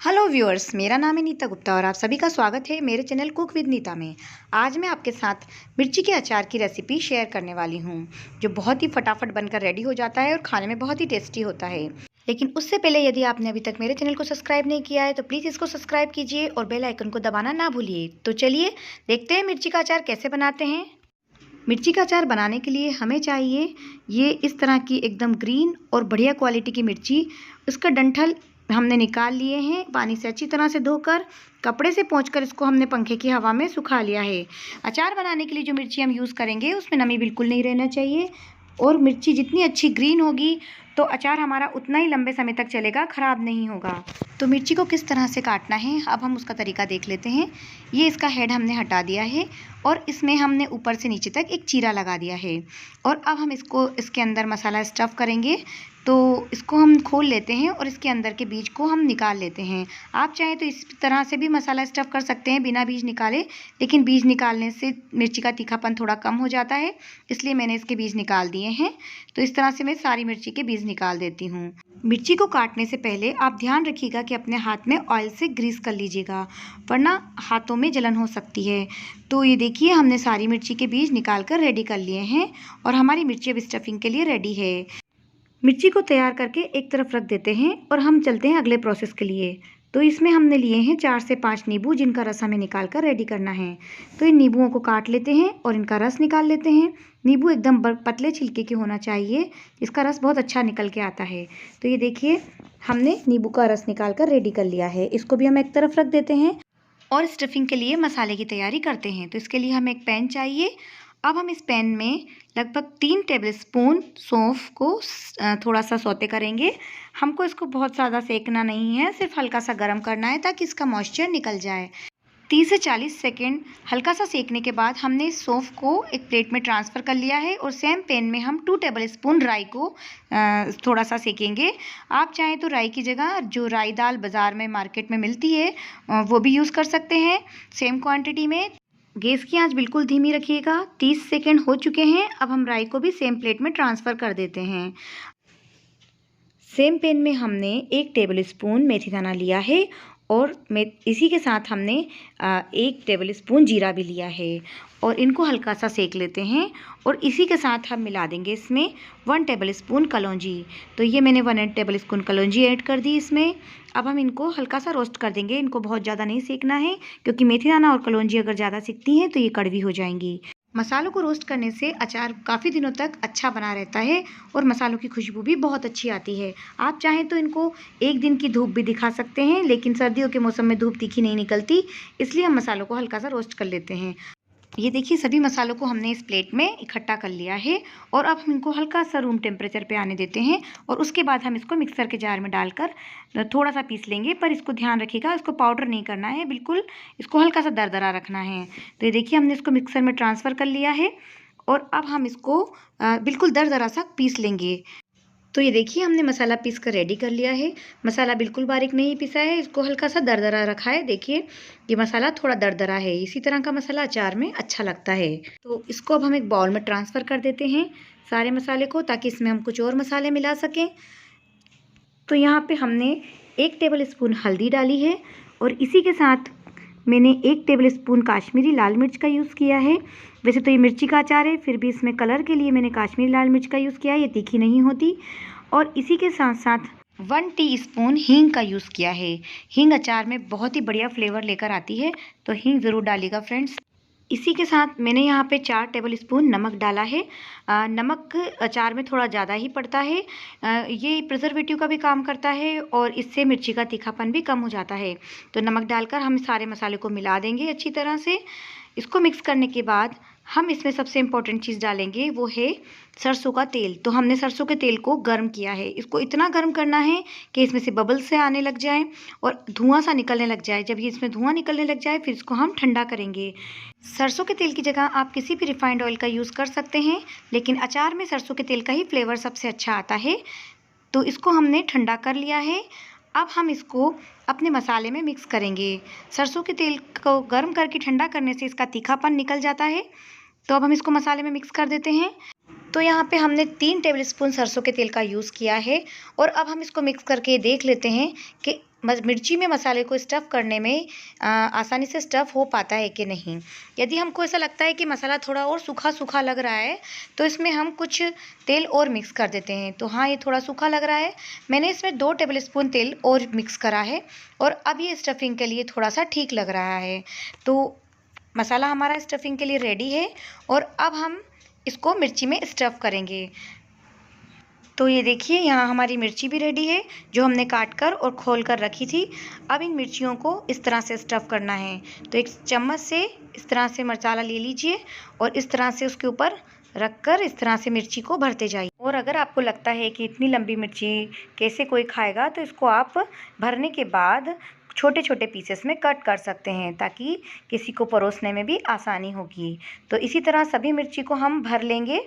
Hello viewers, मेरा नाम है नीता गुप्ता और आप सभी का स्वागत है मेरे चैनल कुक विद नीता में। आज मैं आपके साथ मिर्ची के अचार की रेसिपी शेयर करने वाली हूं, जो बहुत ही फटाफट बनकर रेडी हो जाता है और खाने में बहुत ही टेस्टी होता है। लेकिन उससे पहले यदि आपने अभी तक मेरे चैनल को सब्सक्राइब नहीं किया है तो प्लीज़ इसको सब्सक्राइब कीजिए और बेल आइकन को दबाना ना भूलिए। तो चलिए देखते हैं मिर्ची का अचार कैसे बनाते हैं। मिर्ची का अचार बनाने के लिए हमें चाहिए ये इस तरह की एकदम ग्रीन और बढ़िया क्वालिटी की मिर्ची। उसका डंठल हमने निकाल लिए हैं, पानी से अच्छी तरह से धोकर कपड़े से पोंछकर इसको हमने पंखे की हवा में सुखा लिया है। अचार बनाने के लिए जो मिर्ची हम यूज़ करेंगे उसमें नमी बिल्कुल नहीं रहना चाहिए और मिर्ची जितनी अच्छी ग्रीन होगी तो अचार हमारा उतना ही लंबे समय तक चलेगा, ख़राब नहीं होगा। तो मिर्ची को किस तरह से काटना है अब हम उसका तरीका देख लेते हैं। ये इसका हेड हमने हटा दिया है और इसमें हमने ऊपर से नीचे तक एक चीरा लगा दिया है और अब हम इसको इसके अंदर मसाला स्टफ़ करेंगे। तो इसको हम खोल लेते हैं और इसके अंदर के बीज को हम निकाल लेते हैं। आप चाहें तो इस तरह से भी मसाला स्टफ़ कर सकते हैं बिना बीज निकाले, लेकिन बीज निकालने से मिर्ची का तीखापन थोड़ा कम हो जाता है, इसलिए मैंने इसके बीज निकाल दिए हैं। तो इस तरह से मैं सारी मिर्ची के बीज निकाल देती हूँ। मिर्ची को काटने से पहले आप ध्यान रखिएगा कि अपने हाथ में ऑयल से ग्रीस कर लीजिएगा, वरना हाथों में जलन हो सकती है। तो ये देखिए हमने सारी मिर्ची के बीज निकाल कर रेडी कर लिए हैं और हमारी मिर्ची अब स्टफिंग के लिए रेडी है। मिर्ची को तैयार करके एक तरफ रख देते हैं और हम चलते हैं अगले प्रोसेस के लिए। तो इसमें हमने लिए हैं 4 से 5 नींबू, जिनका रस हमें निकाल कर रेडी करना है। तो इन नींबुओं को काट लेते हैं और इनका रस निकाल लेते हैं। नींबू एकदम पतले छिलके के होना चाहिए, इसका रस बहुत अच्छा निकल के आता है। तो ये देखिए हमने नींबू का रस निकाल कर रेडी कर लिया है। इसको भी हम एक तरफ रख देते हैं और स्टफिंग के लिए मसाले की तैयारी करते हैं। तो इसके लिए हमें एक पैन चाहिए। अब हम इस पैन में लगभग 3 टेबलस्पून सौंफ को थोड़ा सा सौते करेंगे। हमको इसको बहुत ज़्यादा सेकना नहीं है, सिर्फ हल्का सा गर्म करना है ताकि इसका मॉइस्चर निकल जाए। 30 से 40 सेकेंड हल्का सा सेकने के बाद हमने इस सौंफ को एक प्लेट में ट्रांसफ़र कर लिया है और सेम पैन में हम 2 टेबलस्पून राई को थोड़ा सा सेकेंगे। आप चाहें तो राई की जगह जो राई दाल बाज़ार में मार्केट में मिलती है वो भी यूज़ कर सकते हैं सेम क्वांटिटी में। गैस की आंच बिल्कुल धीमी रखिएगा। 30 सेकेंड हो चुके हैं। अब हम राई को भी सेम प्लेट में ट्रांसफ़र कर देते हैं। सेम पैन में हमने 1 टेबलस्पून मेथी दाना लिया है और इसी के साथ हमने 1 टेबलस्पून जीरा भी लिया है और इनको हल्का सा सेक लेते हैं और इसी के साथ हम मिला देंगे इसमें 1 टेबलस्पून कलौंजी। तो ये मैंने 1 टेबलस्पून कलौंजी ऐड कर दी इसमें। अब हम इनको हल्का सा रोस्ट कर देंगे, इनको बहुत ज़्यादा नहीं सेकना है क्योंकि मेथी दाना और कलौंजी अगर ज़्यादा सिकती हैं तो ये कड़वी हो जाएंगी। मसालों को रोस्ट करने से अचार काफ़ी दिनों तक अच्छा बना रहता है और मसालों की खुशबू भी बहुत अच्छी आती है। आप चाहें तो इनको एक दिन की धूप भी दिखा सकते हैं, लेकिन सर्दियों के मौसम में धूप तीखी नहीं निकलती, इसलिए हम मसालों को हल्का सा रोस्ट कर लेते हैं। ये देखिए सभी मसालों को हमने इस प्लेट में इकट्ठा कर लिया है और अब हम इनको हल्का सा रूम टेम्परेचर पे आने देते हैं और उसके बाद हम इसको मिक्सर के जार में डालकर थोड़ा सा पीस लेंगे। पर इसको ध्यान रखिएगा, इसको पाउडर नहीं करना है, बिल्कुल इसको हल्का सा दरदरा रखना है। तो ये देखिए हमने इसको मिक्सर में ट्रांसफ़र कर लिया है और अब हम इसको बिल्कुल दरदरा सा पीस लेंगे। तो ये देखिए हमने मसाला पीस कर रेडी कर लिया है। मसाला बिल्कुल बारीक नहीं पिसा है, इसको हल्का सा दरदरा रखा है। देखिए ये मसाला थोड़ा दरदरा है, इसी तरह का मसाला अचार में अच्छा लगता है। तो इसको अब हम एक बाउल में ट्रांसफ़र कर देते हैं सारे मसाले को, ताकि इसमें हम कुछ और मसाले मिला सकें। तो यहाँ पे हमने 1 टेबलस्पून हल्दी डाली है और इसी के साथ मैंने 1 टेबलस्पून काश्मीरी लाल मिर्च का यूज़ किया है। वैसे तो ये मिर्ची का अचार है, फिर भी इसमें कलर के लिए मैंने काश्मीरी लाल मिर्च का यूज़ किया है, ये तीखी नहीं होती। और इसी के साथ साथ 1 टीस्पून हींग का यूज़ किया है। हींग अचार में बहुत ही बढ़िया फ्लेवर लेकर आती है, तो हींग ज़रूर डालिएगा फ्रेंड्स। इसी के साथ मैंने यहाँ पे 4 टेबलस्पून नमक डाला है। नमक अचार में थोड़ा ज़्यादा ही पड़ता है। ये प्रिजर्वेटिव का भी काम करता है और इससे मिर्ची का तीखापन भी कम हो जाता है। तो नमक डालकर हम सारे मसाले को मिला देंगे अच्छी तरह से। इसको मिक्स करने के बाद हम इसमें सबसे इम्पोर्टेंट चीज़ डालेंगे, वो है सरसों का तेल। तो हमने सरसों के तेल को गर्म किया है। इसको इतना गर्म करना है कि इसमें से बबल्स से आने लग जाए और धुआं सा निकलने लग जाए। जब ये इसमें धुआं निकलने लग जाए फिर इसको हम ठंडा करेंगे। सरसों के तेल की जगह आप किसी भी रिफाइंड ऑयल का यूज़ कर सकते हैं, लेकिन अचार में सरसों के तेल का ही फ्लेवर सबसे अच्छा आता है। तो इसको हमने ठंडा कर लिया है। अब हम इसको अपने मसाले में मिक्स करेंगे। सरसों के तेल को गर्म करके ठंडा करने से इसका तीखापन निकल जाता है। तो अब हम इसको मसाले में मिक्स कर देते हैं। तो यहाँ पे हमने 3 टेबलस्पून सरसों के तेल का यूज़ किया है और अब हम इसको मिक्स करके देख लेते हैं कि मिर्ची में मसाले को स्टफ़ करने में आसानी से स्टफ़ हो पाता है कि नहीं। यदि हमको ऐसा लगता है कि मसाला थोड़ा और सूखा सूखा लग रहा है तो इसमें हम कुछ तेल और मिक्स कर देते हैं। तो हाँ, ये थोड़ा सूखा लग रहा है, मैंने इसमें 2 टेबलस्पून तेल और मिक्स करा है और अब ये स्टफ़िंग के लिए थोड़ा सा ठीक लग रहा है। तो मसाला हमारा स्टफ़िंग के लिए रेडी है और अब हम इसको मिर्ची में स्टफ़ करेंगे। तो ये देखिए, यहाँ हमारी मिर्ची भी रेडी है जो हमने काट कर और खोल कर रखी थी। अब इन मिर्चियों को इस तरह से स्टफ़ करना है। तो एक चम्मच से इस तरह से मसाला ले लीजिए और इस तरह से उसके ऊपर रख कर इस तरह से मिर्ची को भरते जाइए। और अगर आपको लगता है कि इतनी लंबी मिर्ची कैसे कोई खाएगा, तो इसको आप भरने के बाद छोटे छोटे पीसेस में कट कर सकते हैं ताकि किसी को परोसने में भी आसानी होगी। तो इसी तरह सभी मिर्ची को हम भर लेंगे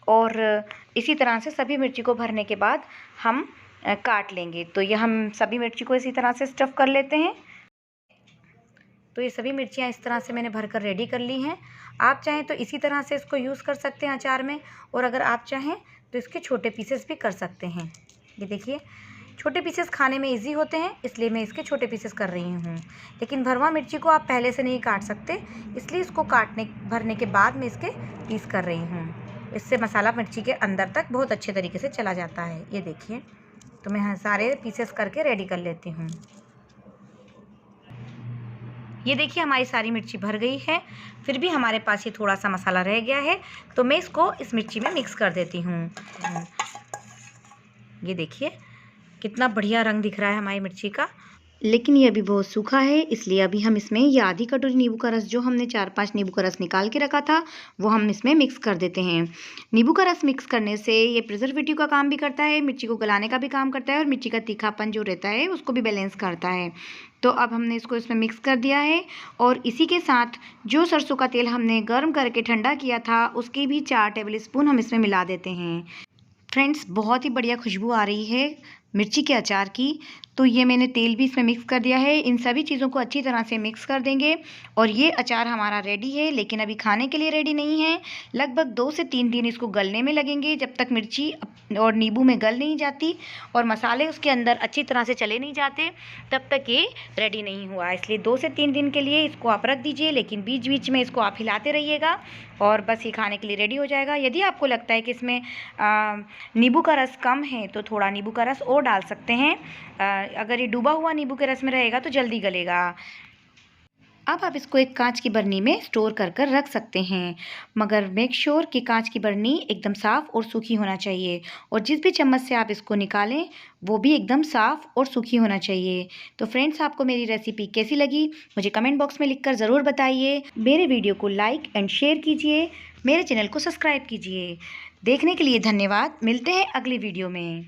और इसी तरह से सभी मिर्ची को भरने के बाद हम काट लेंगे। तो ये हम सभी मिर्ची को इसी तरह से स्टफ़ कर लेते हैं। तो ये सभी मिर्चियाँ इस तरह से मैंने भरकर रेडी कर ली हैं। आप चाहें तो इसी तरह से इसको यूज़ कर सकते हैं अचार में, और अगर आप चाहें तो इसके छोटे पीसेस भी कर सकते हैं। ये देखिए, छोटे पीसेस खाने में इजी होते हैं, इसलिए मैं इसके छोटे पीसेस कर रही हूँ। लेकिन भरवा मिर्ची को आप पहले से नहीं काट सकते, इसलिए इसको भरने के बाद मैं इसके पीस कर रही हूँ। इससे मसाला मिर्ची के अंदर तक बहुत अच्छे तरीके से चला जाता है। ये देखिए, तो मैं सारे पीसेस करके रेडी कर लेती हूँ। ये देखिए, हमारी सारी मिर्ची भर गई है, फिर भी हमारे पास ये थोड़ा सा मसाला रह गया है, तो मैं इसको इस मिर्ची में मिक्स कर देती हूँ। ये देखिए, कितना बढ़िया रंग दिख रहा है हमारी मिर्ची का। लेकिन ये अभी बहुत सूखा है, इसलिए अभी हम इसमें ये आधी कटोरी नींबू का रस, जो हमने 4-5 नींबू का रस निकाल के रखा था, वो हम इसमें मिक्स कर देते हैं। नींबू का रस मिक्स करने से ये प्रिजर्वेटिव का काम भी करता है, मिर्ची को गलाने का भी काम करता है और मिर्ची का तीखापन जो रहता है उसको भी बैलेंस करता है। तो अब हमने इसको इसमें मिक्स कर दिया है और इसी के साथ जो सरसों का तेल हमने गर्म करके ठंडा किया था, उसकी भी 4 टेबल स्पून हम इसमें मिला देते हैं। फ्रेंड्स, बहुत ही बढ़िया खुशबू आ रही है मिर्ची के अचार की। तो ये मैंने तेल भी इसमें मिक्स कर दिया है। इन सभी चीज़ों को अच्छी तरह से मिक्स कर देंगे और ये अचार हमारा रेडी है, लेकिन अभी खाने के लिए रेडी नहीं है। लगभग 2 से 3 दिन इसको गलने में लगेंगे, जब तक मिर्ची और नींबू में गल नहीं जाती और मसाले उसके अंदर अच्छी तरह से चले नहीं जाते, तब तक ये रेडी नहीं हुआ। इसलिए 2 से 3 दिन के लिए इसको आप रख दीजिए, लेकिन बीच बीच में इसको आप हिलाते रहिएगा और बस ये खाने के लिए रेडी हो जाएगा। यदि आपको लगता है कि इसमें नींबू का रस कम है तो थोड़ा नींबू का रस और डाल सकते हैं। अगर ये डूबा हुआ नींबू के रस में रहेगा तो जल्दी गलेगा। अब आप इसको एक कांच की बरनी में स्टोर कर कर रख सकते हैं, मगर मेक श्योर कि कांच की बरनी एकदम साफ़ और सूखी होना चाहिए और जिस भी चम्मच से आप इसको निकालें वो भी एकदम साफ़ और सूखी होना चाहिए। तो फ्रेंड्स, आपको मेरी रेसिपी कैसी लगी मुझे कमेंट बॉक्स में लिखकर ज़रूर बताइए। मेरे वीडियो को लाइक एंड शेयर कीजिए, मेरे चैनल को सब्सक्राइब कीजिए। देखने के लिए धन्यवाद। मिलते हैं अगली वीडियो में।